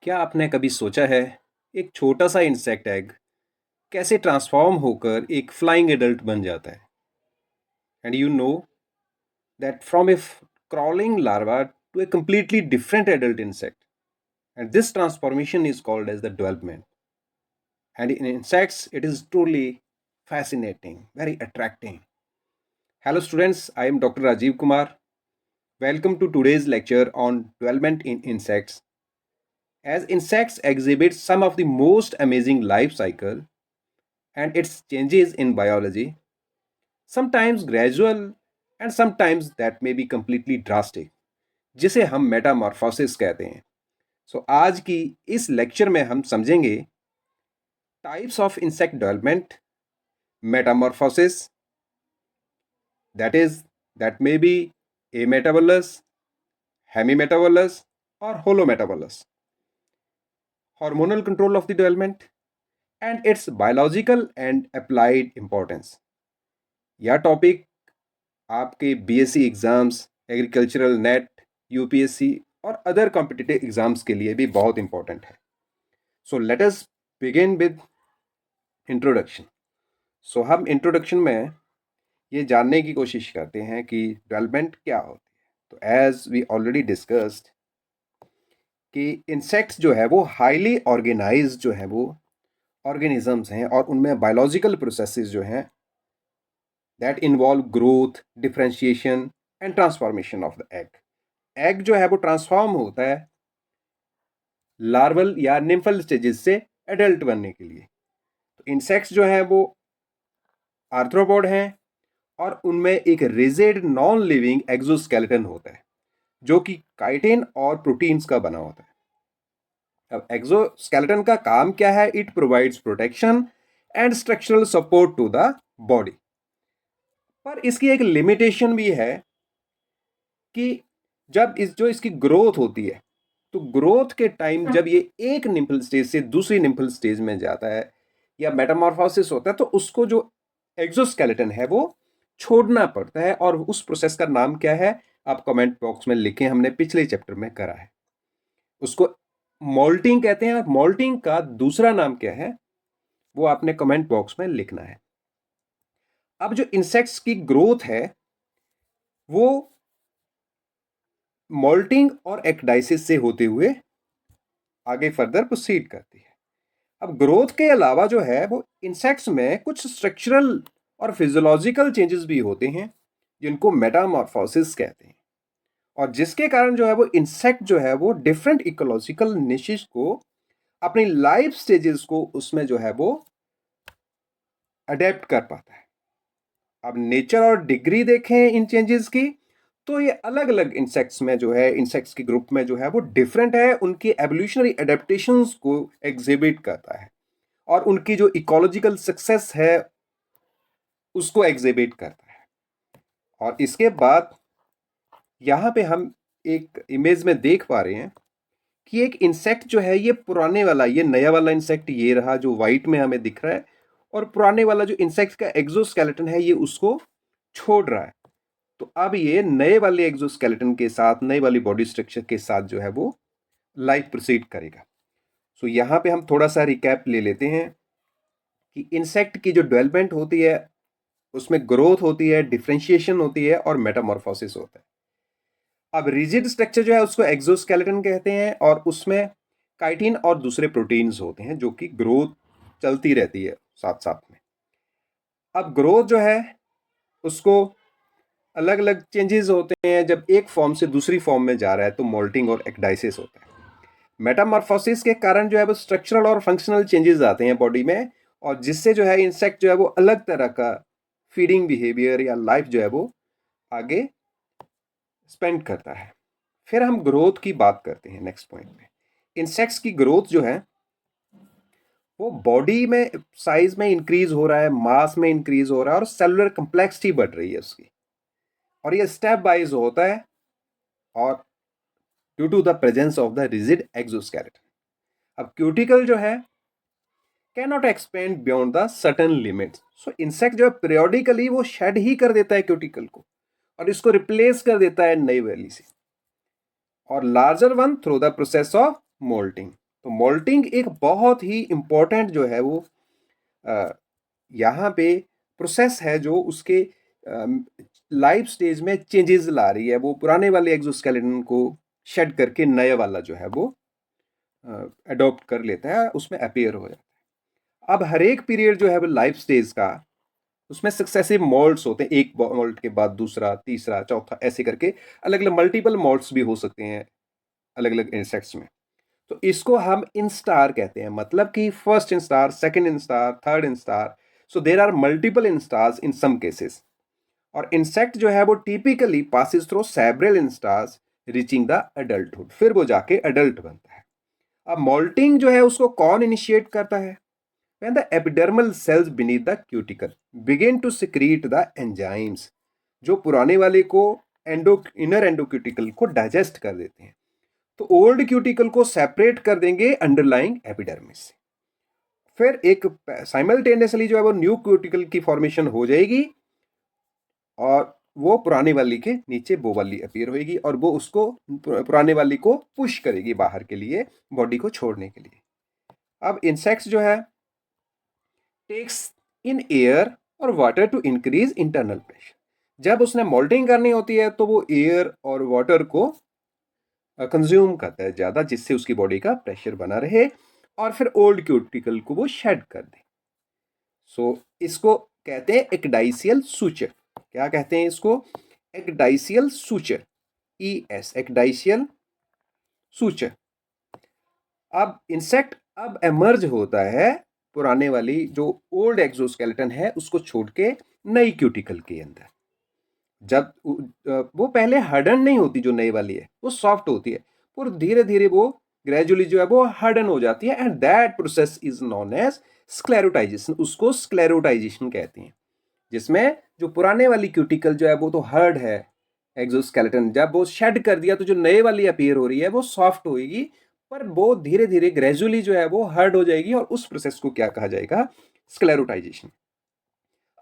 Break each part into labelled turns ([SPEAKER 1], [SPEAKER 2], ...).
[SPEAKER 1] क्या आपने कभी सोचा है एक छोटा सा इंसेक्ट एग कैसे ट्रांसफॉर्म होकर एक फ्लाइंग एडल्ट बन जाता है? And you know that from A crawling larva to a completely different adult insect, and this transformation is called as the development. And in insects it is truly fascinating, very attracting. Hello students, I am Dr. Rajiv Kumar. Welcome to today's lecture on development in insects. As insects exhibit some of the most amazing life cycle and its changes in biology, sometimes gradual and sometimes that may be completely drastic, जिसे हम Metamorphosis कहते हैं. सो आज की इस lecture में हम समझेंगे types of insect development, metamorphosis, that is that may be ametabolous, hemimetabolous और holometabolous, hormonal control of the development and its biological and applied importance. यह टॉपिक आपके BSc exams, agricultural NET, UPSC और other competitive exams के लिए भी बहुत important है. So let us begin with introduction. So हम इंट्रोडक्शन में ये जानने की कोशिश करते हैं कि डेवलपमेंट क्या होती है. तो एज वी ऑलरेडी डिस्कस्ड कि इंसेक्ट्स जो है वो हाईली ऑर्गेनाइज्ड जो है वो ऑर्गेनिजम्स हैं और उनमें बायोलॉजिकल प्रोसेसेस जो हैं that involve growth, differentiation and transformation of the egg. Egg जो है वो ट्रांसफॉर्म होता है लार्वल या निम्फल स्टेजेस से एडल्ट बनने के लिए. तो इंसेक्ट्स जो हैं वो आर्थ्रोपोड हैं और उनमें एक रिजिड नॉन लिविंग एक्सोस्केलेटन होता है जो कि काइटिन और प्रोटीन्स का बना होता है. अब एक्सोस्केलेटन का काम क्या है? It provides protection and structural support to the body. पर इसकी एक लिमिटेशन भी है कि जब इसकी ग्रोथ होती है तो ग्रोथ के टाइम जब ये एक निम्फल स्टेज से दूसरी निम्फल स्टेज में जाता है या मेटामॉर्फोसिस होता है तो उसको जो एक्सोस्केलेटन है वो छोड़ना पड़ता है. और उस प्रोसेस का नाम क्या है आप कमेंट बॉक्स में लिखें, हमने पिछले चैप्टर में करा है. उसको मोल्टिंग कहते हैं और मोल्टिंग का दूसरा नाम क्या है वो आपने कमेंट बॉक्स में लिखना है. अब जो इंसेक्ट्स की ग्रोथ है वो मोल्टिंग और एक्डाइसिस से होते हुए आगे फर्दर प्रोसीड करती है. अब ग्रोथ के अलावा जो है वो इंसेक्ट्स में कुछ स्ट्रक्चरल और फिजियोलॉजिकल चेंजेस भी होते हैं जिनको मेटामॉर्फोसिस कहते हैं और जिसके कारण जो है वो इंसेक्ट जो है वो डिफरेंट इकोलॉजिकल निशेस को अपनी लाइफ स्टेजेस को उसमें जो है वो अडेप्ट कर पाता है. अब नेचर और डिग्री देखें इन चेंजेस की तो ये अलग अलग इंसेक्ट्स में जो है इंसेक्ट्स के ग्रुप में जो है वो डिफरेंट है, उनकी एवोल्यूशनरी एडेप्टेशंस को एग्जिबिट करता है और उनकी जो इकोलॉजिकल सक्सेस है उसको एग्जिबिट करता है. और इसके बाद यहाँ पे हम एक इमेज में देख पा रहे हैं कि एक इंसेक्ट जो है ये पुराने वाला, ये नया वाला इंसेक्ट ये रहा जो वाइट में हमें दिख रहा है और पुराने वाला जो इंसेक्ट का एक्सोस्केलेटन है ये उसको छोड़ रहा है. तो अब ये नए वाले एक्सोस्केलेटन के साथ, नए वाली बॉडी स्ट्रक्चर के साथ जो है वो लाइफ प्रोसीड करेगा. सो यहाँ पे हम थोड़ा सा रिकैप ले लेते हैं कि इंसेक्ट की जो डेवलपमेंट होती है उसमें ग्रोथ होती है, डिफरेंशिएशन होती है और मेटामॉर्फोसिस होता है. अब रिजिड स्ट्रक्चर जो है उसको एक्सोस्केलेटन कहते हैं और उसमें काइटिन और दूसरे प्रोटीन्स होते हैं जो कि ग्रोथ चलती रहती है साथ साथ में. अब ग्रोथ जो है उसको अलग अलग चेंजेस होते हैं, जब एक फॉर्म से दूसरी फॉर्म में जा रहा है तो मोल्टिंग और एक्डाइसिस होता है. मेटामॉर्फोसिस के कारण जो है वो स्ट्रक्चरल और फंक्शनल चेंजेस आते हैं बॉडी में और जिससे जो है इंसेक्ट जो है वो अलग तरह का फीडिंग बिहेवियर या लाइफ जो है वो आगे स्पेंड करता है. फिर हम ग्रोथ की बात करते हैं नेक्स्ट पॉइंट में. इंसेक्ट्स की ग्रोथ जो है वो बॉडी में साइज में इंक्रीज हो रहा है, मास में इंक्रीज हो रहा है और सेलुलर कम्प्लेक्सिटी बढ़ रही है उसकी और ये स्टेप वाइज होता है और due to the presence of the rigid exoskeleton. अब क्यूटिकल जो है can not expand beyond the certain limits. So insect जो है पीरियोडिकली वो शेड ही कर देता है क्यूटिकल को और इसको रिप्लेस कर देता है नई वाली से और larger one through the process of moulting. तो मोल्टिंग एक बहुत ही इम्पोर्टेंट जो है वो यहाँ पे प्रोसेस है जो उसके लाइफ स्टेज में चेंजेस ला रही है। वो पुराने वाले एक्सोस्केलेटन को शेड करके नया वाला जो है वो अडॉप्ट कर लेता है, उसमें अपीयर हो जाता है। अब हर एक पीरियड जो है वो लाइफ स्टेज का, उसमें सक्सेसिव मोल्ड्स होते हैं, एक मोल्ड के बाद दूसरा, तीसरा, चौथा, ऐसे करके अलग अलग मल्टीपल मोल्ड्स भी हो सकते हैं अलग अलग इंसेक्ट्स में। तो इसको हम इंस्टार कहते हैं, मतलब कि first instar, second instar, third instar. So there are multiple instars in some cases. और इंसेक्ट जो है वो typically passes through several instars reaching the adulthood, फिर वो जाके अडल्ट बनता है। अब मोल्टिंग जो है उसको कौन इनिशिएट करता है? When the epidermal cells beneath the cuticle begin to secrete the enzymes जो पुराने वाले को इनर एंडोक्यूटिकल को डाइजेस्ट कर देते हैं, तो ओल्ड क्यूटिकल को सेपरेट कर देंगे अंडरलाइंग एपिडर्मिस से। फिर एक साइमल्टेनियसली जो है वो न्यू क्यूटिकल की फॉर्मेशन हो जाएगी और वो पुराने वाली के नीचे वो वाली अपीयर होगी और वो उसको पुराने वाली को पुश करेगी बाहर के लिए, बॉडी को छोड़ने के लिए। अब इंसेक्ट्स जो है टेक्स इन एयर और water to increase internal pressure. जब उसने मोल्टिंग करनी होती है तो वो एयर और वाटर को कंज्यूम करता है ज़्यादा, जिससे उसकी बॉडी का प्रेशर बना रहे और फिर ओल्ड क्यूटिकल को वो शेड कर दे। सो इसको कहते हैं एक्डाइसियल सूचर। क्या कहते हैं इसको? एक्डाइसियल सूचर, ES, एक्डाइसियल सूचर। अब इंसेक्ट अब एमर्ज होता है पुराने वाली जो ओल्ड एक्सोस्केलेटन है उसको छोड़ के नई क्यूटिकल के अंदर। जब वो पहले हार्डन नहीं होती, जो नई वाली है वो सॉफ्ट होती है, पर धीरे धीरे वो ग्रेजुअली जो है वो हार्डन हो जाती है, and that process is known as sclerotization. उसको स्क्लेरोटाइजेशन कहते हैं, जिसमें जो पुराने वाली क्यूटिकल जो है वो तो हार्ड है एक्सोस्केलेटन, जब वो शेड कर दिया तो जो नए वाली अपीयर हो रही है वो सॉफ्ट होगी, पर वो धीरे धीरे ग्रेजुअली जो है वो हार्ड हो जाएगी, और उस प्रोसेस को क्या कहा जाएगा? स्क्लेरोटाइजेशन।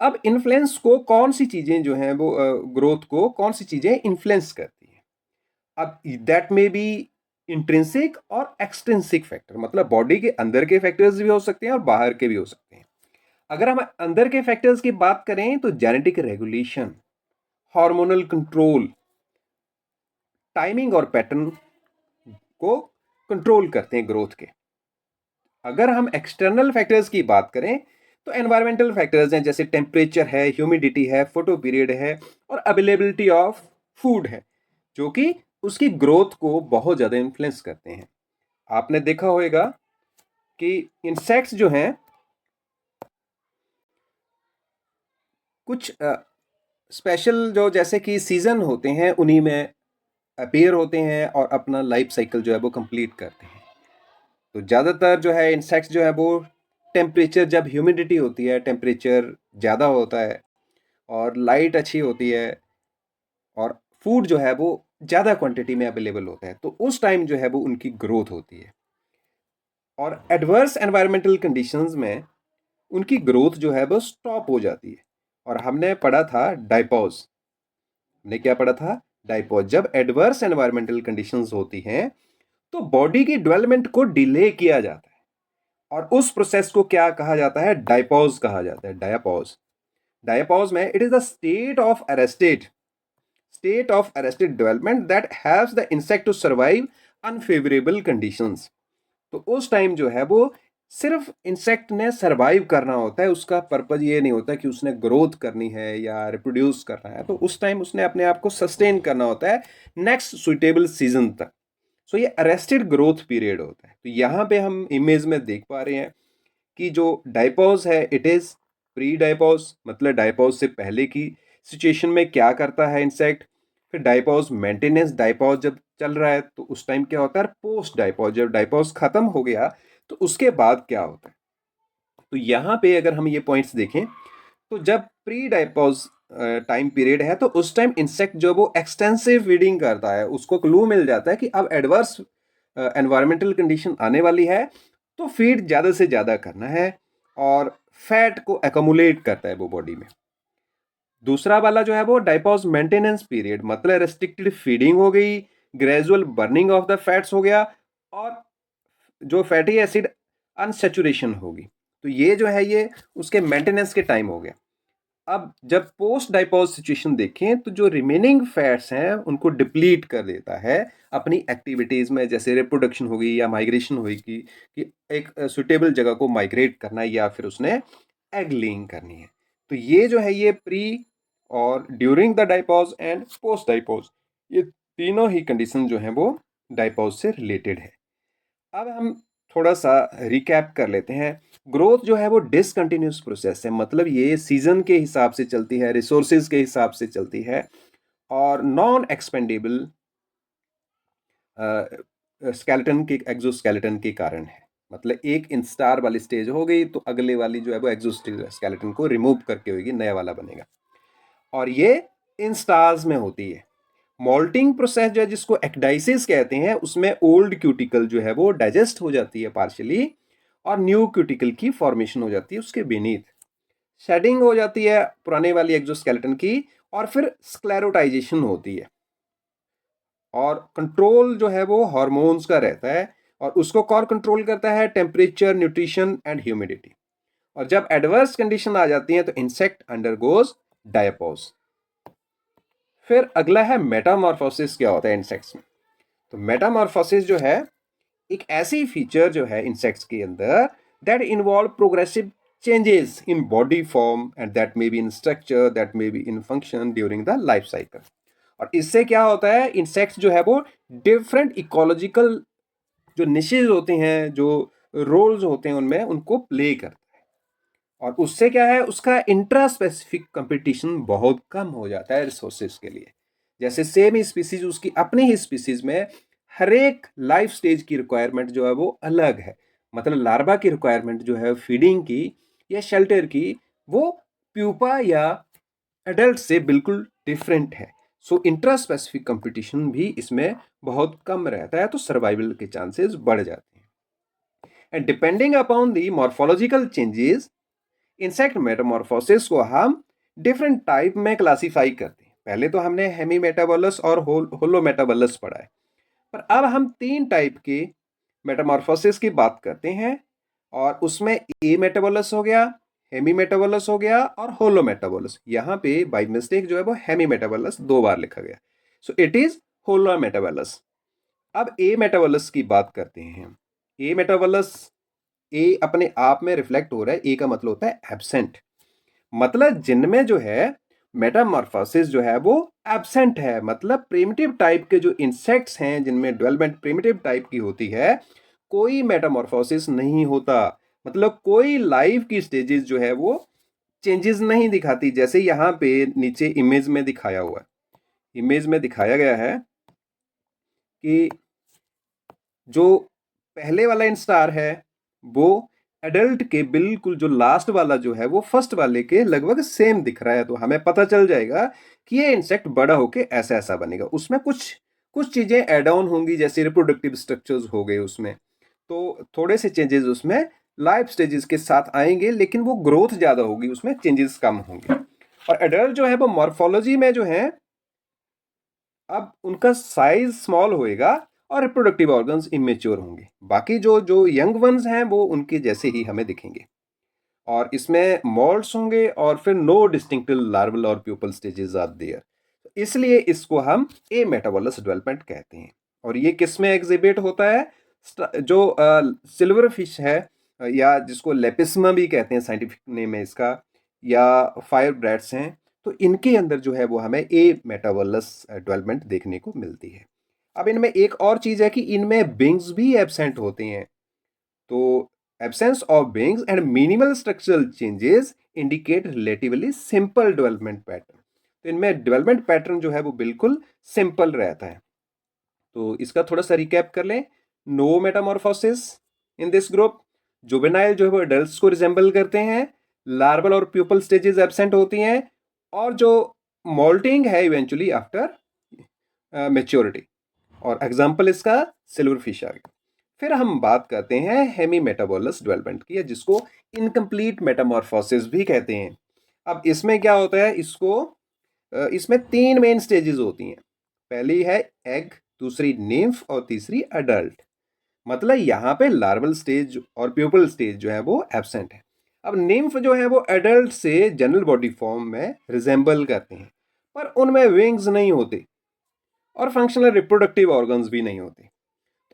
[SPEAKER 1] अब इन्फ्लुएंस को कौन सी चीजें जो हैं वो ग्रोथ को कौन सी चीजें इन्फ्लुएंस करती हैं? अब दैट में बी इंट्रिंसिक और एक्सट्रिंसिक फैक्टर, मतलब बॉडी के अंदर के फैक्टर्स भी हो सकते हैं और बाहर के भी हो सकते हैं। अगर हम अंदर के फैक्टर्स की बात करें तो genetic regulation, hormonal control, timing और पैटर्न को कंट्रोल करते हैं ग्रोथ के। अगर हम एक्सटर्नल फैक्टर्स की बात करें तो एनवायरमेंटल फैक्टर्स हैं, जैसे टेम्परेचर है, ह्यूमिडिटी है, फोटो पीरियड है और अवेलेबिलिटी ऑफ फूड है, जो कि उसकी ग्रोथ को बहुत ज़्यादा इन्फ्लुएंस करते हैं। आपने देखा होगा कि इंसेक्ट्स जो हैं कुछ स्पेशल जो जैसे कि सीजन होते हैं उन्हीं में अपीयर होते हैं और अपना लाइफ साइकिल जो है वो कंप्लीट करते हैं। तो ज़्यादातर जो है इंसेक्ट्स जो है वो टेम्परेचर, जब ह्यूमिडिटी होती है, टेम्परेचर ज़्यादा होता है और लाइट अच्छी होती है और फूड जो है वो ज़्यादा क्वांटिटी में अवेलेबल होता है, तो उस टाइम जो है वो उनकी ग्रोथ होती है। और एडवर्स एनवायरमेंटल कंडीशंस में उनकी ग्रोथ जो है वो स्टॉप हो जाती है। और हमने पढ़ा था डाइपॉज, हमने क्या पढ़ा था? डाइपॉज। जब एडवर्स एनवायरमेंटल कंडीशंस होती हैं तो बॉडी की डेवलपमेंट को डिले किया जाता है, और उस प्रोसेस को क्या कहा जाता है? डायपॉज कहा जाता है। डायपॉज, डायपॉज में it is the state of arrested development that helps the insect to survive unfavourable conditions. तो उस टाइम जो है वो सिर्फ इंसेक्ट ने सर्वाइव करना होता है, उसका पर्पज ये नहीं होता कि उसने ग्रोथ करनी है या रिप्रोड्यूस करना है, तो उस टाइम उसने अपने आप को सस्टेन करना होता है नेक्स्ट सुइटेबल सीजन तक। सो ये अरेस्टेड ग्रोथ पीरियड होता है। तो यहाँ पे हम इमेज में देख पा रहे हैं कि जो डायपॉज है इट इज़ प्री डायपॉज, मतलब डायपॉज से पहले की सिचुएशन में क्या करता है इंसेक्ट। फिर डायपॉज मेंटेनेंस, डायपॉज जब चल रहा है तो उस टाइम क्या होता है? पोस्ट डायपॉज, जब डायपॉज खत्म हो गया तो उसके बाद क्या होता है? तो यहाँ पे अगर हम ये पॉइंट्स देखें तो जब प्री डायपॉज टाइम पीरियड है तो उस टाइम इंसेक्ट जो वो एक्सटेंसिव फीडिंग करता है, उसको क्लू मिल जाता है कि अब एडवर्स एनवायरमेंटल कंडीशन आने वाली है, तो फीड ज़्यादा से ज़्यादा करना है और फैट को एकमुलेट करता है वो बॉडी में। दूसरा वाला जो है वो डायपॉज मेंटेनेंस पीरियड, मतलब रेस्ट्रिक्टेड फीडिंग हो गई, gradual burning of the fats हो गया, और जो फैटी एसिड अनसेचुरेशन होगी। तो ये जो है ये उसके मेंटेनेंस के टाइम हो गया। अब जब पोस्ट डाइपोज सिचुएशन देखें तो जो रिमेनिंग फैट्स हैं उनको डिप्लीट कर देता है अपनी एक्टिविटीज़ में, जैसे रिप्रोडक्शन होगी या माइग्रेशन होगी कि एक सुटेबल जगह को माइग्रेट करना है या फिर उसने एग लेइंग करनी है। तो ये जो है ये प्री और during the diapause and post diapause, ये तीनों ही कंडीशन जो हैं वो डाइपोज से रिलेटेड है। अब हम थोड़ा सा रिकैप कर लेते हैं। ग्रोथ जो है वो डिसकंटिन्यूस प्रोसेस है, मतलब ये सीजन के हिसाब से चलती है, रिसोर्सेज के हिसाब से चलती है और नॉन एक्सपेंडेबल स्केलेटन के एक्सोस्केलेटन के कारण है। मतलब एक इंस्टार वाली स्टेज हो गई तो अगले वाली जो है वो एक्सोस्केलेटन को रिमूव करके होगी, नया वाला बनेगा और ये इन स्टार्स में होती है। मोल्टिंग प्रोसेस जो है जिसको एक्डाइसिस कहते हैं, उसमें ओल्ड क्यूटिकल जो है वो डाइजेस्ट हो जाती है पार्शियली और न्यू क्यूटिकल की फॉर्मेशन हो जाती है उसके बीनीथ। शेडिंग हो जाती है पुराने वाली एक्सोस्केलेटन की और फिर स्क्लेरोटाइजेशन होती है और कंट्रोल जो है वो हार्मोन्स का रहता है और उसको कौन कंट्रोल करता है? Temperature, nutrition and humidity. और जब एडवर्स कंडीशन आ जाती है तो इंसेक्ट अंडरगोज डायपोज। फिर अगला है मेटामॉर्फोसिस। क्या होता है इंसेक्ट्स में? तो मेटामॉर्फोसिस जो है एक ऐसी फीचर जो है इंसेक्ट्स के अंदर that involve progressive changes in body form and that may be in structure, that may be in function during the life cycle. और इससे क्या होता है, इंसेक्ट्स जो है वो डिफरेंट इकोलॉजिकल जो निशेज होते हैं, जो रोल्स होते हैं उनमें उनको प्ले करता है और उससे क्या है, उसका इंट्रा स्पेसिफिक कंपटीशन बहुत कम हो जाता है रिसोर्सेज के लिए। जैसे सेम ही स्पीसीज उसकी अपनी ही स्पीसीज में हर एक लाइफ स्टेज की रिक्वायरमेंट जो है वो अलग है। मतलब लार्वा की रिक्वायरमेंट जो है फीडिंग की या शेल्टर की, वो प्यूपा या एडल्ट से बिल्कुल डिफरेंट है। सो इंट्रा स्पेसिफिक कंपटीशन भी इसमें बहुत कम रहता है, तो सर्वाइवल के चांसेस बढ़ जाते हैं। And depending upon the morphological changes, insect Metamorphosis को हम डिफरेंट टाइप में क्लासीफाई करते हैं। पहले तो हमने हेमी मेटाबोलस और होलो मेटाबोलस पढ़ा है, पर अब हम तीन टाइप के मेटामॉर्फोसिस की बात करते हैं और उसमें ए मेटाबोलस हो गया, हेमी मेटाबोलस हो गया और होलो मेटाबोलस। यहाँ पे बाय मिस्टेक जो है वो हेमी मेटाबोलस दो बार लिखा गया, so it is holometabolous. अब ए मेटाबोलस की बात करते हैं। ए मेटाबोलस, ए अपने आप में रिफ्लेक्ट हो रहा है, ए का मतलब होता है एब्सेंट, मतलब जिनमें जो है मेटामॉर्फोसिस जो है वो एब्सेंट है। मतलब प्रिमिटिव टाइप के जो इंसेक्ट्स हैं जिनमें डेवलपमेंट प्रिमिटिव टाइप की होती है, कोई मेटामॉर्फोसिस नहीं होता। मतलब कोई लाइफ की स्टेजेस जो है वो चेंजेस नहीं दिखाती, जैसे यहाँ पे नीचे इमेज में दिखाया हुआ है। इमेज में दिखाया गया है कि जो पहले वाला इंस्टार है वो एडल्ट के बिल्कुल जो लास्ट वाला जो है वो फर्स्ट वाले के लगभग सेम दिख रहा है, तो हमें पता चल जाएगा कि ये इंसेक्ट बड़ा होके ऐसा ऐसा बनेगा। उसमें कुछ कुछ चीजें एड ऑन होंगी, जैसे रिप्रोडक्टिव स्ट्रक्चर्स हो गए उसमें, तो थोड़े से चेंजेस उसमें लाइफ स्टेजेस के साथ आएंगे, लेकिन वो ग्रोथ ज्यादा होगी, उसमें चेंजेस कम होंगे। और एडल्ट जो है वो मॉर्फोलॉजी में जो है अब उनका साइज स्मॉल होएगा और रिप्रोडक्टिव ऑर्गन्स इमेच्योर होंगे। बाकी जो जो यंग वंस हैं वो उनके जैसे ही हमें दिखेंगे और इसमें मॉल्ट्स होंगे और फिर नो डिस्टिंक्टिव लार्वल और प्यूपल स्टेजेस आर देयर। इसलिए इसको हम ए मेटाबोलस डेवलपमेंट कहते हैं। और ये किस में एग्जिबिट होता है? जो सिल्वर फिश है या जिसको लेपिस्मा भी कहते हैं साइंटिफिक नेम है इसका, या फायर ब्रैट्स हैं, तो इनके अंदर जो है वो हमें ए मेटाबोलस डेवलपमेंट देखने को मिलती है। अब इनमें एक और चीज़ है कि इनमें बिंग्स भी एब्सेंट होते हैं। तो absence of बिंग्स and minimal structural changes indicate relatively simple development pattern. तो इनमें डेवलपमेंट पैटर्न जो है वो बिल्कुल सिंपल रहता है। तो इसका थोड़ा सा रिकैप कर लें। No metamorphosis in this group. Juvenile जो है वो एडल्ट्स को रिजेंबल करते हैं, लार्वल और प्यूपल स्टेजेस एब्सेंट होती हैं और जो मोल्टिंग है इवेंचुअली आफ्टर मेच्योरिटी। और एग्जाम्पल इसका सिल्वर फिश आ गया। फिर हम बात करते हैं हेमी मेटाबोलस डेवलपमेंट की, जिसको इनकम्प्लीट मेटामॉर्फोसिस भी कहते हैं। अब इसमें क्या होता है, इसमें तीन मेन स्टेजेस होती हैं। पहली है एग, दूसरी निम्फ और तीसरी अडल्ट। मतलब यहाँ पे लार्वल स्टेज और प्यूपल स्टेज जो है वो एब्सेंट है। अब निम्फ जो है वो एडल्ट से जनरल बॉडी फॉर्म में रिजेंबल करते हैं, पर उनमें विंग्स नहीं होते और फंक्शनल रिप्रोडक्टिव ऑर्गन्स भी नहीं होते।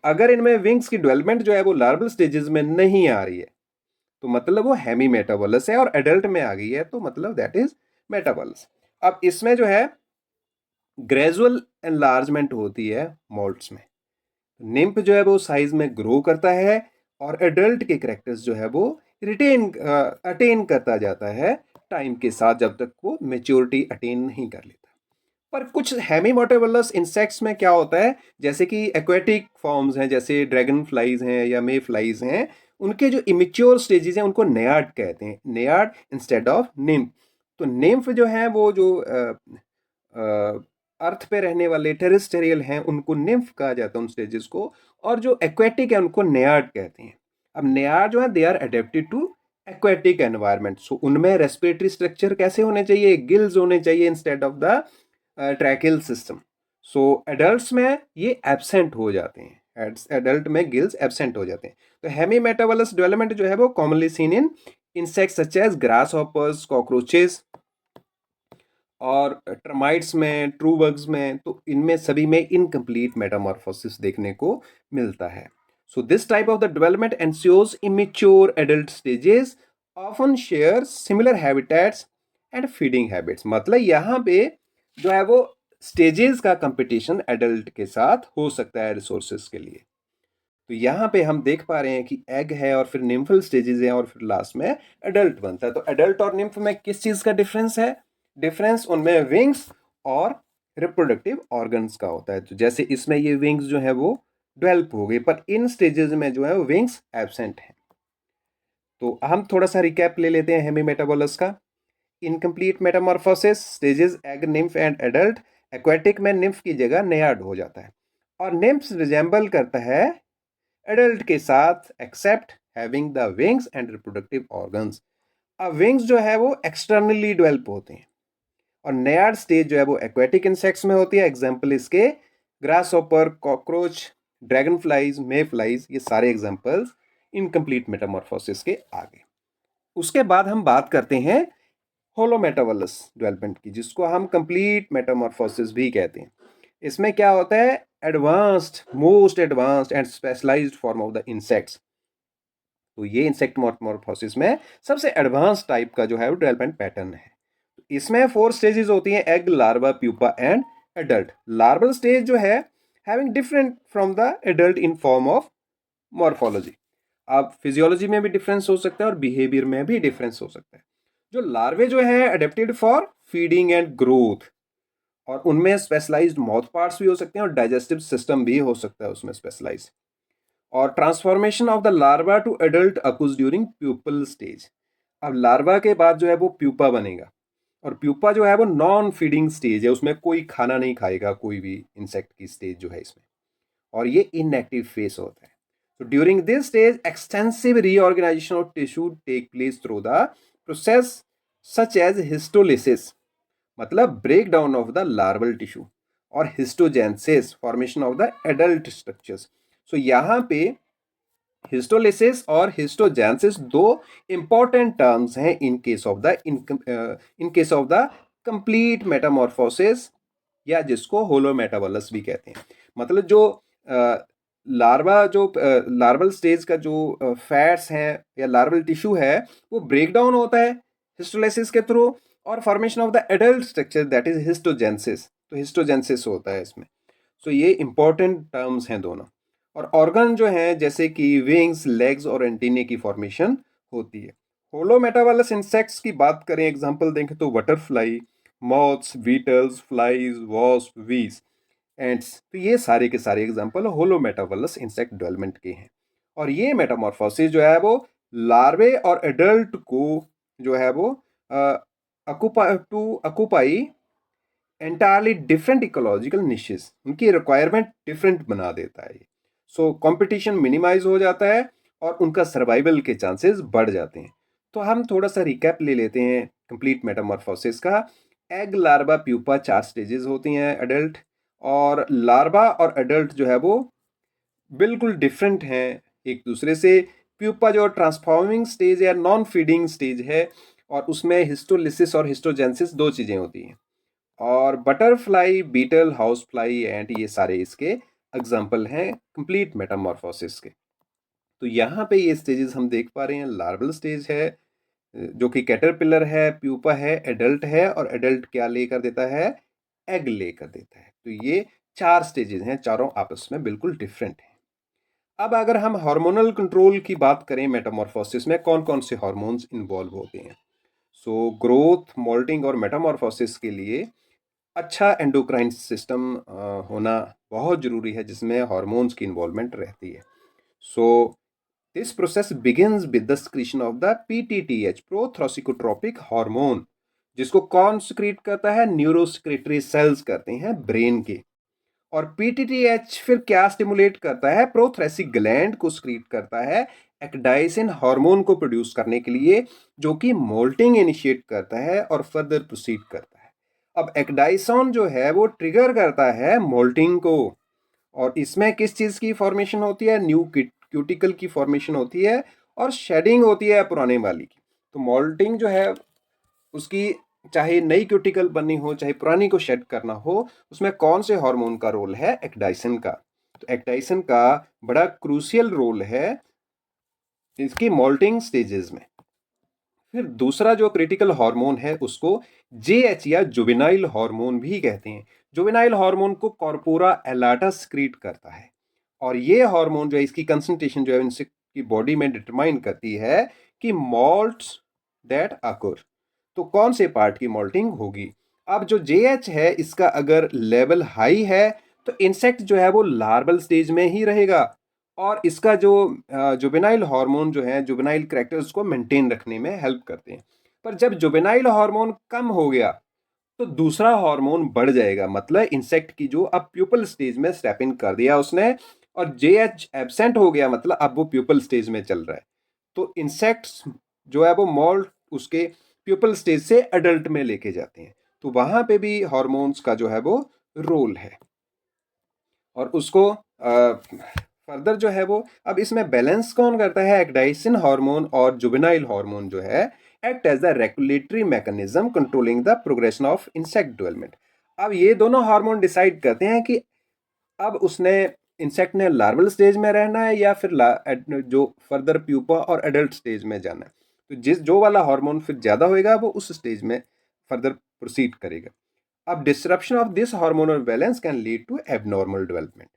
[SPEAKER 1] अगर इनमें विंग्स की डेवलपमेंट जो है वो लार्वल स्टेजेस में नहीं आ रही है तो मतलब वो हेमी मेटाबोलस है, और एडल्ट में आ गई है तो मतलब दैट इज मेटाबोलस। अब इसमें जो है ग्रेजुअल एनलार्जमेंट होती है मोल्ट्स में। निम्फ जो है वो साइज में ग्रो करता है और एडल्ट के करेक्टर्स जो है वो रिटेन अटेन करता जाता है टाइम के साथ, जब तक वो मेच्योरिटी अटेन नहीं कर लेता। पर कुछ हेमीमोटेबलस इंसेक्ट्स में क्या होता है, जैसे कि एक्वेटिक फॉर्म्स हैं, जैसे ड्रैगन फ्लाइज हैं या मे फ्लाइज हैं, उनके जो इमेच्योर स्टेजेस हैं उनको नेयार्ड कहते हैं, नेयार्ड इंस्टेड ऑफ निम्फ। तो निम्फ जो है वो जो अर्थ पे रहने वाले टेरेस्टेरियल हैं उनको निम्फ कहा जाता है उन स्टेजेस को, और जो एक्वेटिक है उनको नेयार्ड कहते हैं। अब नेयार्ड जो है they are adapted to aquatic environment. So उनमें रेस्पिरेटरी स्ट्रक्चर कैसे होने चाहिए, गिल्स होने चाहिए instead of the tracheal system. So adults में ये एब्सेंट हो जाते हैं, एडल्ट में गिल्स एब्सेंट हो जाते हैं। तो हेमी मेटाबोलस डेवलपमेंट जो है वो commonly seen in insects such as grasshoppers, cockroaches और टर्माइट्स में, ट्रू बग्स में। तो इनमें सभी में इनकम्प्लीट मेटामॉर्फोसिस देखने को मिलता है। So this type of the development ensures immature adult stages often share similar habitats and feeding habits. मतलब यहाँ पे जो है वो स्टेजेस का कंपटीशन एडल्ट के साथ हो सकता है रिसोर्सेज के लिए। तो यहाँ पे हम देख पा रहे हैं कि एग है और फिर निम्फल स्टेजेस हैं और फिर लास्ट में एडल्ट बनता है। तो एडल्ट और निम्फ में किस चीज़ का डिफरेंस है? डिफरेंस उनमें विंग्स और रिप्रोडक्टिव ऑर्गन्स का होता है। तो जैसे इसमें ये विंग्स जो है वो डेवलप हो गई, पर इन स्टेजेस में जो है वो विंग्स एब्सेंट हैं। तो हम थोड़ा सा रिकैप ले लेते हैं हेमी मेटाबोलस का। Incomplete metamorphosis stages egg, nymph and adult. Aquatic में निम्फ की जगह नेयार्ड हो जाता है, और निम्फ रिजेंबल करता है एडल्ट के साथ except having the wings and reproductive organs. अब विंग्स जो है वो एक्सटर्नली डेवलप होते हैं, और नेयार्ड स्टेज जो है वो एक्वेटिक इंसेक्ट्स में होती है। एग्जाम्पल इसके grasshopper, cockroach, dragonflies, mayflies, ये सारे एग्जाम्पल्स इनकम्प्लीट मेटामॉर्फोसिस के आगे। उसके बाद हम बात करते हैं होलोमेटाबोलस डेवलपमेंट की, जिसको हम कंप्लीट मेटामॉर्फोसिस भी कहते हैं। इसमें क्या होता है, advanced, most advanced and specialised form of the insects. तो ये इंसेक्ट मेटामॉर्फोसिस में सबसे एडवांस टाइप का जो है वो डेवलपमेंट पैटर्न है। इसमें 4 स्टेजेस होती हैं, egg, larva, pupa and adult. Larval stage जो है having different from the adult in form of morphology. अब फिजियोलॉजी में भी डिफरेंस हो सकता है और बिहेवियर में भी डिफरेंस हो सकता है। जो लार्वे जो है adapted for feeding and growth, और उनमें स्पेशलाइज्ड माउथ पार्ट्स भी हो सकते हैं और डाइजेस्टिव सिस्टम भी हो सकता है उसमें स्पेशलाइज। और transformation of the larva to adult occurs during pupal stage. अब लार्वा के बाद जो है वो प्यूपा बनेगा, और प्यूपा जो है वो नॉन फीडिंग स्टेज है, उसमें कोई खाना नहीं खाएगा कोई भी इंसेक्ट की स्टेज जो है इसमें, और ये इनएक्टिव फेस होता है। So during this stage, extensive reorganization of tissue take place through the process such as histolysis, मतलब break down of the larval tissue, और histogenesis, formation of the adult structures. So यहाँ पे हिस्टोलिसिस और histogenesis दो important terms हैं in case of the complete Metamorphosis, या जिसको होलोमेटाबोलस भी कहते हैं। मतलब जो लार्वा, जो लार्वल स्टेज का जो फैट्स हैं या लार्वल टिश्यू है वो ब्रेक डाउन होता है हिस्टोलिसिस के थ्रू, और formation of the adult structure that is histogenesis. तो हिस्टोजेनेसिस होता है इसमें। सो ये इंपॉर्टेंट टर्म्स हैं दोनों। और ऑर्गन जो हैं जैसे कि विंग्स, लेग्स और एंटीने की फॉर्मेशन होती है। होलोमेटाबोलस इंसेक्ट्स की बात करें, एग्जांपल देखें तो butterfly, moths, beetles, flies, wasp, bees, ants. तो ये सारे के सारे एग्जांपल होलोमेटाबोलस इंसेक्ट डेवलपमेंट के हैं। और ये मेटामॉर्फोसिस जो है वो लार्वे और एडल्ट को जो है वो occupy entirely different ecological niches, उनकी रिक्वायरमेंट डिफरेंट बना देता है। सो कंपटीशन मिनिमाइज हो जाता है और उनका सर्वाइवल के चांसेस बढ़ जाते हैं। तो हम थोड़ा सा रिकैप ले लेते हैं कंप्लीट मेटामॉर्फोसिस का। एग, लार्वा, प्यूपा 4 स्टेजेस होती हैं एडल्ट, और लार्वा और एडल्ट जो है वो बिल्कुल डिफरेंट हैं एक दूसरे से। प्यूपा जो ट्रांसफॉर्मिंग स्टेज या नॉन फीडिंग स्टेज है, और उसमें हिस्टोलिसिस और हिस्टोजेंसिस दो चीज़ें होती हैं। और butterfly, beetle, house fly, and ये सारे इसके एग्जाम्पल हैं कंप्लीट मेटामॉर्फोसिस के। तो यहाँ पे ये स्टेजेस हम देख पा रहे हैं। लार्वल स्टेज है जो कि कैटरपिलर है, प्यूपा है, एडल्ट है, और एडल्ट क्या लेकर देता है? एग लेकर देता है। तो ये चार स्टेजेस हैं, चारों आपस में बिल्कुल डिफरेंट हैं। अब अगर हम हार्मोनल कंट्रोल की बात करें, मेटामॉर्फोसिस में कौन कौन से हार्मोन्स इन्वॉल्व होते हैं? सो ग्रोथ, मोल्टिंग और मेटामॉर्फोसिस के लिए अच्छा एंडोक्राइन सिस्टम होना बहुत ज़रूरी है, जिसमें हार्मोन्स की इन्वॉल्वमेंट रहती है। So this process begins with the secretion of the PTTH, prothoracicotropic hormone, जिसको कौन सिक्रीट करता है? न्यूरोसिक्रेटरी सेल्स करते हैं ब्रेन के। और पीटीटीएच फिर क्या स्टिमुलेट करता है? प्रोथ्रेसिक ग्लैंड को सिक्रीट करता है एक्डाइसिन हार्मोन को प्रोड्यूस करने के लिए, जो कि मोल्टिंग इनिशिएट करता है और फर्दर प्रोसीड करता है। अब एक्डाइसोन जो है वो ट्रिगर करता है मोल्टिंग को, और इसमें किस चीज़ की फॉर्मेशन होती है? न्यू क्यूटिकल की फॉर्मेशन होती है, और शेडिंग होती है पुराने वाली की। तो मोल्टिंग जो है उसकी, चाहे नई क्यूटिकल बननी हो चाहे पुरानी को शेड करना हो, उसमें कौन से हार्मोन का रोल है? एक्डाइसिन का। तो एक्डाइसिन का बड़ा क्रूशियल रोल है इसकी मोल्टिंग स्टेजेस में। फिर दूसरा जो क्रिटिकल हार्मोन है उसको जेएच या जुवेनाइल हार्मोन भी कहते हैं। जुवेनाइल हार्मोन को कॉर्पोरा एलाटा सिक्रीट करता है, और ये हार्मोन जो है इसकी कंसंट्रेशन जो है इनसे की बॉडी में डिटरमाइन करती है कि मॉल्ट्स दैट अकर, तो कौन से पार्ट की मॉल्टिंग होगी। अब जो जेएच है इसका अगर लेवल हाई है तो इंसेक्ट जो है वो लार्वल स्टेज में ही रहेगा, और इसका जो जुवेनाइल हार्मोन जो है जुवेनाइल कैरेक्टर्स को मेंटेन रखने में हेल्प करते हैं। पर जब जुवेनाइल हार्मोन कम हो गया तो दूसरा हार्मोन बढ़ जाएगा, मतलब इंसेक्ट की जो अब प्यूपल स्टेज में स्टेप इन कर दिया उसने, और जेएच एब्सेंट हो गया, मतलब अब वो प्यूपल स्टेज में चल रहा है। तो इंसेक्ट्स जो है वो मॉल्ट उसके प्यूपल स्टेज से अडल्ट में लेके जाते हैं। तो वहां पे भी हार्मोन्स का जो है वो रोल है, और उसको फर्दर जो है वो, अब इसमें बैलेंस कौन करता है? एक्डाइसिन हार्मोन और जुवेनाइल हार्मोन जो है act as the regulatory mechanism controlling the progression of insect development. अब ये दोनों हार्मोन डिसाइड करते हैं कि अब उसने, इंसेक्ट ने लार्वल स्टेज में रहना है या फिर जो फर्दर प्यूपा और एडल्ट स्टेज में जाना है। तो जो वाला हार्मोन फिर ज़्यादा होएगा वो उस स्टेज में फर्दर प्रोसीड करेगा। अब disruption of this hormonal balance can lead to abnormal development,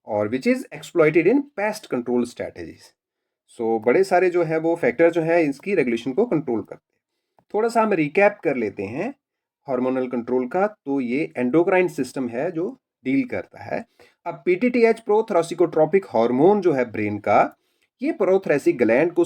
[SPEAKER 1] और which is exploited in pest control strategies. So बड़े सारे जो है वो फैक्टर जो है इसकी रेगुलेशन को कंट्रोल करते हैं। थोड़ा सा हम रिकैप कर लेते हैं हार्मोनल कंट्रोल का। तो ये एंडोक्राइन सिस्टम है जो डील करता है। अब पीटीटीएच, प्रोथ्रासिकोट्रोपिक हार्मोन जो है ब्रेन का, ये प्रोथ्रेसिक ग्लैंड को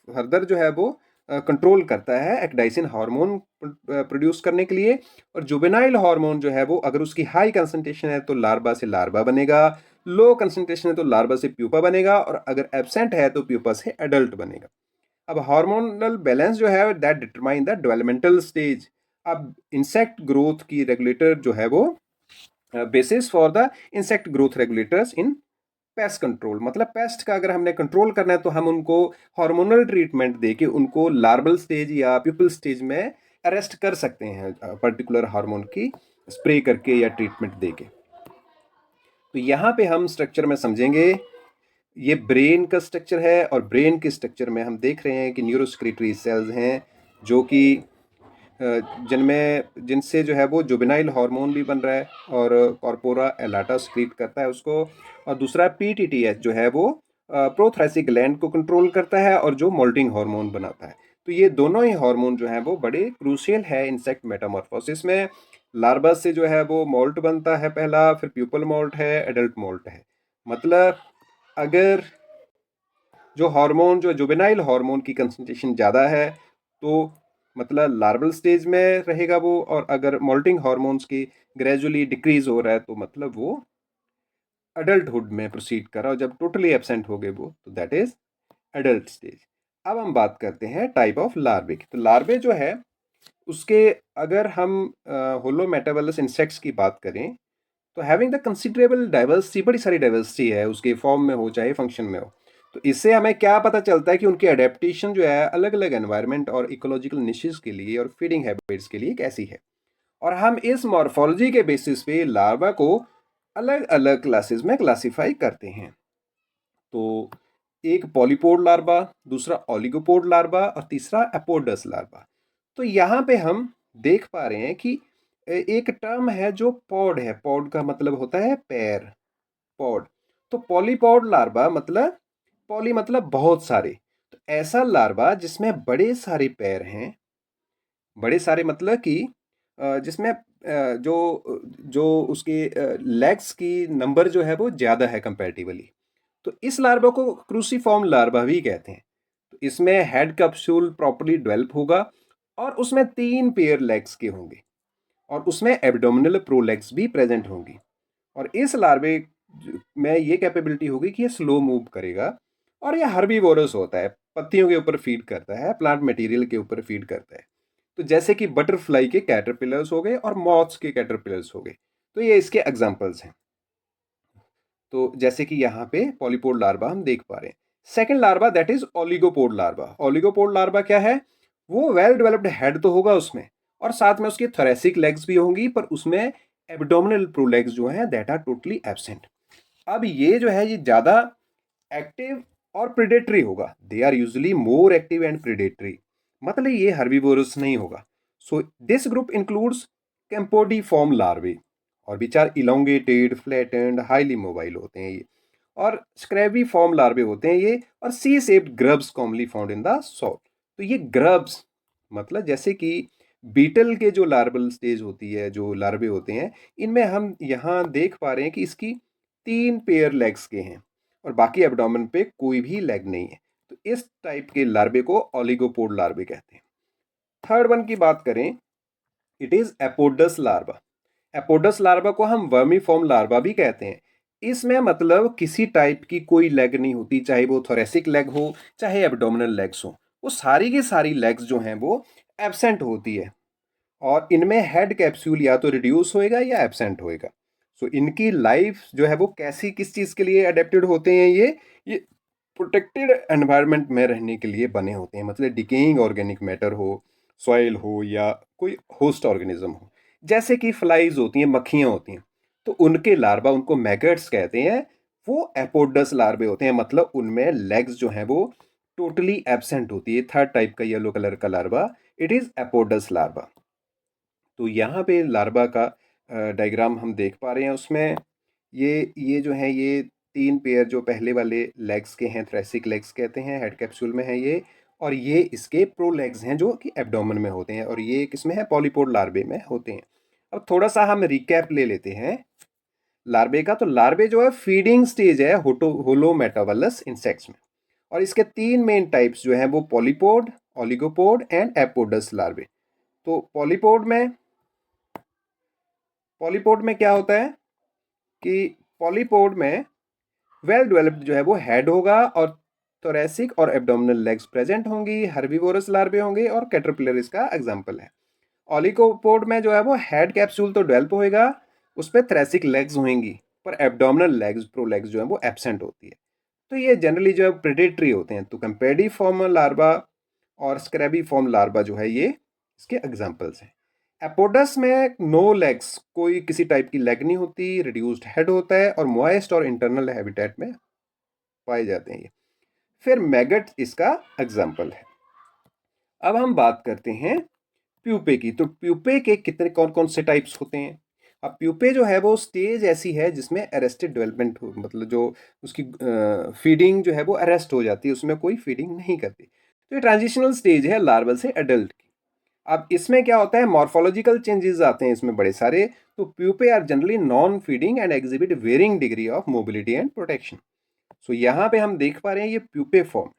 [SPEAKER 1] फर्दर जो है वो कंट्रोल करता है एक्डाइसिन हार्मोन प्रोड्यूस करने के लिए। और जुवेनाइल हार्मोन जो है वो अगर उसकी हाई कंसंट्रेशन है तो लार्वा से लार्वा बनेगा, लो कंसंट्रेशन है तो लार्वा से प्यूपा बनेगा, और अगर एब्सेंट है तो प्यूपा से एडल्ट बनेगा। अब हार्मोनल बैलेंस जो है that determine the developmental stage. अब इंसेक्ट ग्रोथ की रेगुलेटर जो है वो basis for the insect growth regulators in pest control, मतलब पेस्ट का अगर हमने कंट्रोल करना है तो हम उनको हार्मोनल ट्रीटमेंट देके उनको लार्वल स्टेज या प्यूपल स्टेज में अरेस्ट कर सकते हैं, पर्टिकुलर हार्मोन की स्प्रे करके या ट्रीटमेंट देके। तो यहाँ पे हम स्ट्रक्चर में समझेंगे, ये ब्रेन का स्ट्रक्चर है, और ब्रेन के स्ट्रक्चर में हम देख रहे हैं कि न्यूरोसेक्रेटरी सेल्स हैं जो कि जिनसे जो है वो जुवेनाइल हार्मोन भी बन रहा है, और कॉर्पोरा एलाटा सिक्रीट करता है उसको। और दूसरा पीटीटीएच जो है वो प्रोथ्रासिक ग्लैंड को कंट्रोल करता है और जो मोल्टिंग हार्मोन बनाता है। तो ये दोनों ही हार्मोन जो हैं वो बड़े क्रूशियल है इंसेक्ट मेटामॉर्फोसिस में। लार्वा से जो है वो मोल्ट बनता है पहला, फिर प्यूपल मोल्ट है, एडल्ट मोल्ट है। मतलब अगर जो हार्मोन जो जुवेनाइल हार्मोन की कंसंट्रेशन ज़्यादा है तो मतलब लार्वल स्टेज में रहेगा वो, और अगर मोल्टिंग हार्मोन्स की ग्रेजुअली डिक्रीज हो रहा है तो मतलब वो अडल्टहुड में प्रोसीड कर रहा है। जब टोटली एब्सेंट हो गए वो तो दैट इज एडल्ट स्टेज। अब हम बात करते हैं टाइप ऑफ लार्वे की। तो लार्वे जो है उसके, अगर हम होलो मेटाबलस इंसेक्ट्स की बात करें तो हैविंग द कंसिडरेबल डाइवर्सिटी, बड़ी सारी डाइवर्सिटी है, उसके फॉर्म में हो चाहे फंक्शन में हो, तो इससे हमें क्या पता चलता है कि उनकी अडेप्टेशन जो है अलग अलग एनवायरनमेंट और इकोलॉजिकल निशेस के लिए और फीडिंग हैबिट्स के लिए कैसी है। और हम इस मॉर्फोलॉजी के बेसिस पे लार्वा को अलग अलग क्लासेस में क्लासिफाई करते हैं। तो एक पॉलीपोड लार्वा, दूसरा ओलिगोपोड लार्वा और तीसरा एपोडस लार्वा। तो यहाँ पे हम देख पा रहे हैं कि एक टर्म है जो पॉड है, पॉड का मतलब होता है पैर, पॉड। तो पॉलीपॉड लार्वा मतलब, पॉली मतलब बहुत सारे, तो ऐसा लार्वा जिसमें बड़े सारे पैर हैं, बड़े सारे मतलब कि जिसमें जो जो उसके लेग्स की नंबर जो है वो ज़्यादा है कंपैरेटिवली। तो इस लार्वा को क्रूसीफॉर्म लार्वा भी कहते हैं। तो इसमें हेड कैप्सूल प्रॉपर्ली डेवलप होगा और उसमें 3 पेयर लेग्स के होंगे और उसमें एब्डोमिनल प्रोलेग्स भी प्रेजेंट होंगी। और इस लार्वे में ये कैपेबिलिटी होगी कि ये स्लो मूव करेगा और ये हर्बीवोरस होता है, पत्तियों के ऊपर फीड करता है, प्लांट मटेरियल के ऊपर फीड करता है। तो जैसे कि बटरफ्लाई के कैटरपिलर्स हो गए और मॉथ्स के कैटरपिलर्स हो गए, तो ये इसके एग्जांपल्स हैं। तो जैसे कि यहाँ पे पॉलीपोड लार्वा हम देख पा रहे हैं। Second larva that is oligopod larva. Oligopod larva क्या है? वो वेल डेवलप्ड हेड तो होगा उसमें और साथ में उसकी थोरेसिक लेग्स भी होंगी, पर उसमें एब्डोमिनल प्रोलेग्स जो हैं दैट आर टोटली एब्सेंट। अब ये जो है ये ज़्यादा एक्टिव और प्रेडेटरी होगा। They are usually more active and predatory, मतलब ये हर्बीवोरस नहीं होगा। So this group includes campodeiform larvae और which are elongated, flattened, highly mobile होते हैं ये। और स्क्रैबी फॉर्म लार्वे होते हैं ये, और C shaped grubs commonly found in the soil. तो ये ग्रब्स मतलब जैसे कि बीटल के जो लार्वल स्टेज होती है, जो लार्वे होते हैं, इनमें हम यहाँ देख पा रहे हैं कि इसकी 3 पेयर लेग्स के हैं और बाकी एब्डोमेन पे कोई भी लेग नहीं है। तो इस टाइप के लार्वे को ओलिगोपोड लार्वे कहते हैं। थर्ड वन की बात करें, इट इज एपोडस लार्वा। एपोडस लार्वा को हम वर्मीफॉर्म लार्वा भी कहते हैं। इसमें मतलब किसी टाइप की कोई लेग नहीं होती, चाहे वो थोरेसिक लेग हो चाहे एब्डोमिनल लेग्स हो, वो सारी की सारी लेग्स जो हैं वो एब्सेंट होती है और इनमें हेड कैप्सूल या तो रिड्यूस होएगा या एब्सेंट होएगा। सो इनकी लाइफ जो है वो कैसी, किस चीज़ के लिए अडेप्टेड होते हैं, ये प्रोटेक्टेड एनवायरनमेंट में रहने के लिए बने होते हैं। मतलब डिकेइंग ऑर्गेनिक मैटर हो, सॉइल हो या कोई होस्ट ऑर्गेनिज्म हो, जैसे कि फ्लाइज होती हैं, मक्खियाँ होती हैं, तो उनके लार्वा, उनको मैगट्स कहते हैं, वो एपोडस लार्वे होते हैं। मतलब उनमें लेग्स जो हैं वो टोटली एब्सेंट होती है। थर्ड टाइप का येलो कलर का लार्वा, इट इज़ एपोडस लार्वा। तो यहाँ पे लार्वा का डायग्राम हम देख पा रहे हैं। उसमें ये जो है ये 3 पेयर जो पहले वाले लेग्स के हैं, थ्रेसिक लेग्स कहते हैं, हेड कैप्सूल में है ये, और ये इसके प्रो लेग्स हैं जो कि एब्डोमेन में होते हैं, और ये किसमें है? पॉलीपोड लार्वे में होते हैं। अब थोड़ा सा हम रिकैप ले लेते हैं लार्वे का। तो लार्वे जो है फीडिंग स्टेज है होलोमेटावलस इंसेक्ट्स में, और इसके 3 मेन टाइप्स जो हैं वो पॉलीपोड, ओलिगोपोड एंड एपोडस लार्वे। तो पॉलीपोड में क्या होता है कि पॉलीपोड में वेल डेवलप्ड जो है वो हेड होगा और थोरेसिक और एब्डोमिनल लेग्स प्रेजेंट होंगी, हर्बीवोरस लार्वे होंगे और कैटरपिलर इसका एग्जांपल है। ओलिगोपोड में जो है वो हेड कैप्सूल तो डेवलप होएगा, उस पर थ्रेसिक लेग्स होंगी, पर एब्डोमिनल लेग्स, प्रोलेग्स जो है वो एब्सेंट होती है। तो ये जनरली जो है प्रेडेटरी होते हैं। तो कंपेडिफॉर्म लार्वा और स्क्रैबी फॉर्म लार्वा जो है ये इसके एग्जांपल्स हैं। एपोडस में नो लेग्स, कोई किसी टाइप की लेग नहीं होती, रिड्यूस्ड हेड होता है और मॉइस्ट और इंटरनल हैबिटेट में पाए जाते हैं ये। फिर मैगट इसका एग्जाम्पल है। अब हम बात करते हैं प्यूपे की। तो प्यूपे के कितने कौन कौन से टाइप्स होते हैं? अब प्यूपे जो है वो स्टेज ऐसी है जिसमें अरेस्टेड डेवलपमेंट हो, मतलब जो उसकी फीडिंग जो है वो अरेस्ट हो जाती है, उसमें कोई फीडिंग नहीं करती। तो ये ट्रांजिशनल स्टेज है लार्वल से एडल्ट की। अब इसमें क्या होता है, मॉर्फोलॉजिकल चेंजेस आते हैं इसमें बड़े सारे। तो pupae are generally non feeding and exhibit varying degree of mobility and protection. So यहाँ पे हम देख पा रहे हैं ये प्यूपे फॉर्म।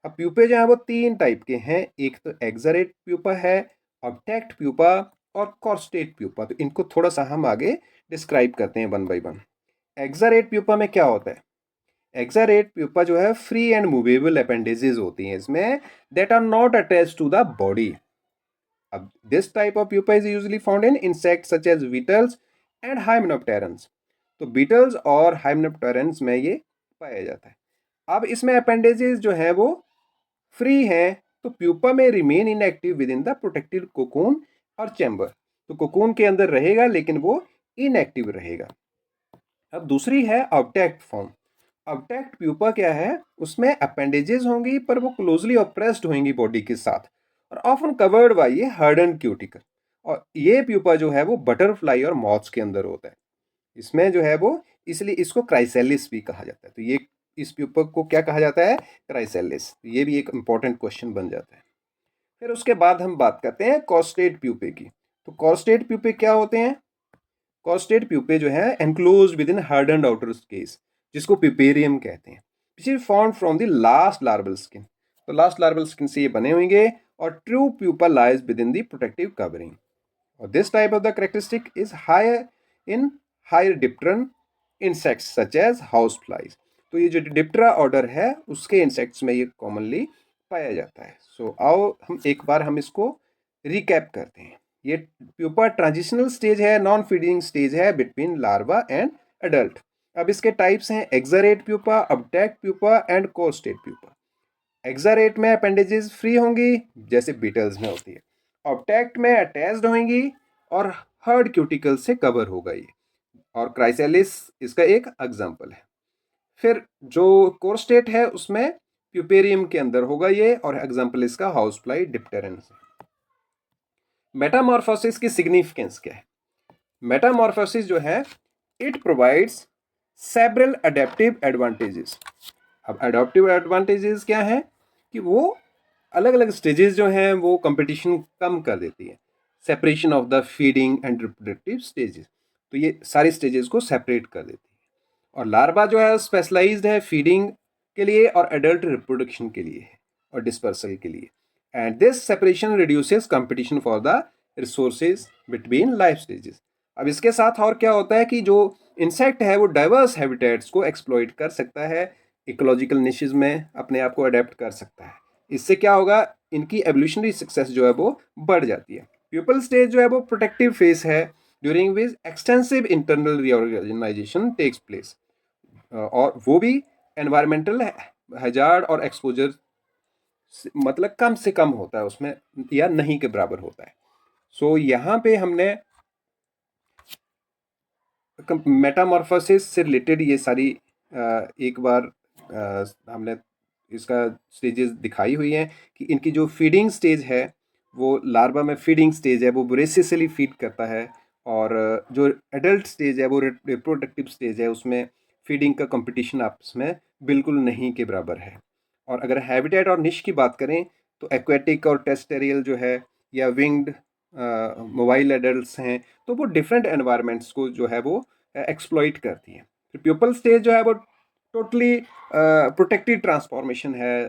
[SPEAKER 1] अब प्यूपे जो है वो 3 टाइप के हैं। एक तो एक्सरेट प्यूपा है, ऑब्टेक्ट प्यूपा और कॉर्स्टेट प्यूपा। तो इनको थोड़ा सा हम आगे डिस्क्राइब करते हैं one by one. Exact pupa में क्या होता है? एक्सरेट प्यूपा जो है फ्री एंड मूवेबल अपेंडेजेस होती हैं इसमें, that are not attach to the body. अब this type of pupa is usually found in insects such as beetles and hymenopterans. तो बीटल्स और हाइमेनोप्टेरन्स में ये पाया जाता है। अब इसमें अपेंडेजेस जो है वो फ्री हैं, तो प्यूपा में remain inactive with in the protective cocoon और चैम्बर। तो कोकून के अंदर रहेगा लेकिन वो इनएक्टिव रहेगा। अब दूसरी है ऑब्टेक्ट फॉर्म। ऑब्टेक्ट प्यूपा क्या है, उसमें अपेंडेजेस होंगी पर वो क्लोजली ऑप्रेस्ड होंगी बॉडी के साथ और ऑफन कवर्ड बाय ये हार्डन क्यूटिकल। और ये प्यूपा जो है वो बटरफ्लाई और मॉथ्स के अंदर होता है। इसमें जो है वो, इसलिए इसको क्राइसेलिस भी कहा जाता है। तो ये इस प्यूपा को क्या कहा जाता है, क्राइसेलिस। ये भी एक इंपॉर्टेंट क्वेश्चन बन जाता है। फिर उसके बाद हम बात करते हैं कॉस्टेड प्यूपे की। तो कॉस्टेड प्यूपे क्या होते हैं, कॉस्टेड प्यूपे जो है enclose within hardened outer space, जिसको प्यूपेरियम कहते हैं, which is found from the last larval skin. तो लास्ट लार्वल स्किन से ये बने होंगे और true pupa lies within the protective covering. और this type of the characteristic is higher in higher dipteran insects such as houseflies. तो ये जो डिप्टरा ऑर्डर है उसके इंसेक्ट्स में ये कॉमनली पाया जाता है। सो आओ हम एक बार हम इसको रिकैप करते हैं। ये प्यूपा ट्रांजिशनल स्टेज है, नॉन फीडिंग स्टेज है बिटवीन लार्वा एंड एडल्ट। अब इसके टाइप्स हैं exarate pupa, obtect pupa and coarctate pupa. Exarate में अपेंडेजेस फ्री होंगी जैसे बीटल्स में होती है, अबडक्ट में अटैच्ड होंगी और हर्ड क्यूटिकल से कवर होगा ये, और क्राइसेलिस इसका एक एग्जाम्पल है। फिर जो कोस्टेट है उसमें प्यूपेरियम के अंदर होगा ये, और एग्जाम्पल इसका हाउस फ्लाई डिप्टेरेंस। मेटामॉर्फोसिस की सिग्निफिकेंस क्या है, मेटामॉर्फोसिस जो है it provides several adaptive advantages. अब अडेप्टिव एडवांटेजेस क्या है कि वो अलग अलग स्टेजेस जो हैं वो कंपटीशन कम कर देती है, separation of the feeding and reproductive stages. तो ये सारी स्टेजेस को सेपरेट कर देती है। और लार्वा जो है स्पेशलाइज्ड है फीडिंग के लिए और एडल्ट रिप्रोडक्शन के लिए है और डिस्पर्सल के लिए। And this separation reduces competition for the resources between life stages. अब इसके साथ और क्या होता है कि जो इंसेक्ट है वो डाइवर्स हैबिटेट्स को एक्सप्लॉइट कर सकता है, इकोलॉजिकल निशेस में अपने आप को अडेप्ट कर सकता है। इससे क्या होगा, इनकी एवोल्यूशनरी सक्सेस जो है वो बढ़ जाती है। प्यूपल स्टेज जो है वो प्रोटेक्टिव फेज है during which extensive internal reorganisation takes place, और वो भी एनवायरमेंटल हजार्ड और एक्सपोजर मतलब कम से कम होता है उसमें या नहीं के बराबर होता है। सो यहाँ पे हमने मेटामॉर्फोसिस से रिलेटेड ये सारी एक बार हमने इसका स्टेजेस दिखाई हुई हैं कि इनकी जो फीडिंग स्टेज है वो लार्वा में फीडिंग स्टेज है वो वोरेसिसली फीड करता है, और जो एडल्ट स्टेज है वो रिप्रोडक्टिव स्टेज है उसमें फीडिंग का कंपटीशन आपस में बिल्कुल नहीं के बराबर है। और अगर हैबिटेट और निश की बात करें तो एक्वेटिक और टेरेस्ट्रियल जो है या विंग्ड मोबाइल एडल्ट्स हैं तो वो डिफरेंट एनवायरनमेंट्स को जो है वो एक्सप्लॉइट करती हैं। फिर प्यूपल स्टेज जो है वो टोटली प्रोटेक्टिव ट्रांसफॉर्मेशन है,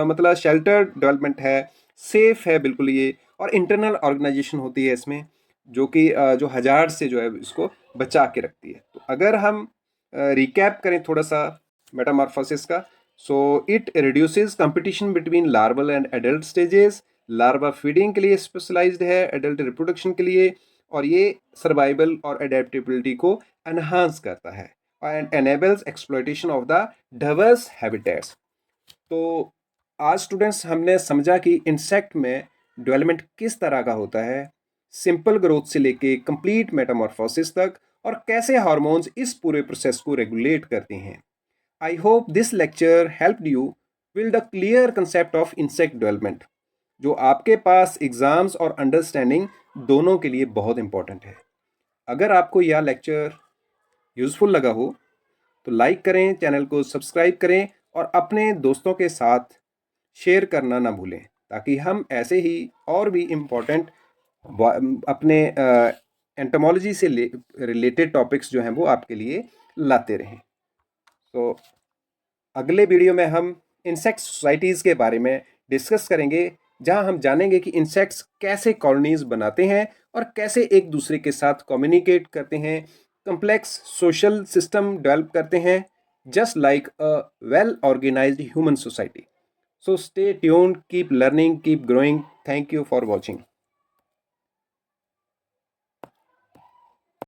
[SPEAKER 1] मतलब शेल्टर डेवलपमेंट है, सेफ है बिल्कुल ये, और इंटरनल ऑर्गेनाइजेशन होती है इसमें जो कि जो हजार्ड से जो है इसको बचा के रखती है। तो अगर हम रिकैप करें थोड़ा सा मेटामॉर्फोसिस का, so it reduces competition between larval and adult stages. Larva feeding के लिए स्पेशलाइज्ड है, एडल्ट रिप्रोडक्शन के लिए, और ये सर्वाइवल और एडेप्टेबिलिटी को एनहांस करता है and enables exploitation of the diverse habitats. तो आज स्टूडेंट्स हमने समझा कि इंसेक्ट में डेवलपमेंट किस तरह का होता है, सिंपल ग्रोथ से लेके कंप्लीट मेटामॉर्फोसिस तक, और कैसे हार्मोन्स इस पूरे प्रोसेस को रेगुलेट करते हैं। I hope this lecture helped you build a clear concept of insect development, जो आपके पास एग्ज़ाम्स और अंडरस्टैंडिंग दोनों के लिए बहुत इंपॉर्टेंट है। अगर आपको यह लेक्चर यूज़फुल लगा हो तो लाइक करें, चैनल को सब्सक्राइब करें और अपने दोस्तों के साथ शेयर करना ना भूलें, ताकि हम ऐसे ही और भी इम्पोर्टेंट अपने एंटोमोलॉजी से रिलेटेड टॉपिक्स जो हैं वो आपके लिए लाते रहें। तो अगले वीडियो में हम इंसेक्ट सोसाइटीज़ के बारे में डिस्कस करेंगे, जहां हम जानेंगे कि इंसेक्ट्स कैसे कॉलोनीज बनाते हैं और कैसे एक दूसरे के साथ कम्युनिकेट करते हैं, कम्प्लेक्स सोशल सिस्टम डेवलप करते हैं, just like a well organised human society. So stay tuned, keep learning, keep growing. Thank you for watching.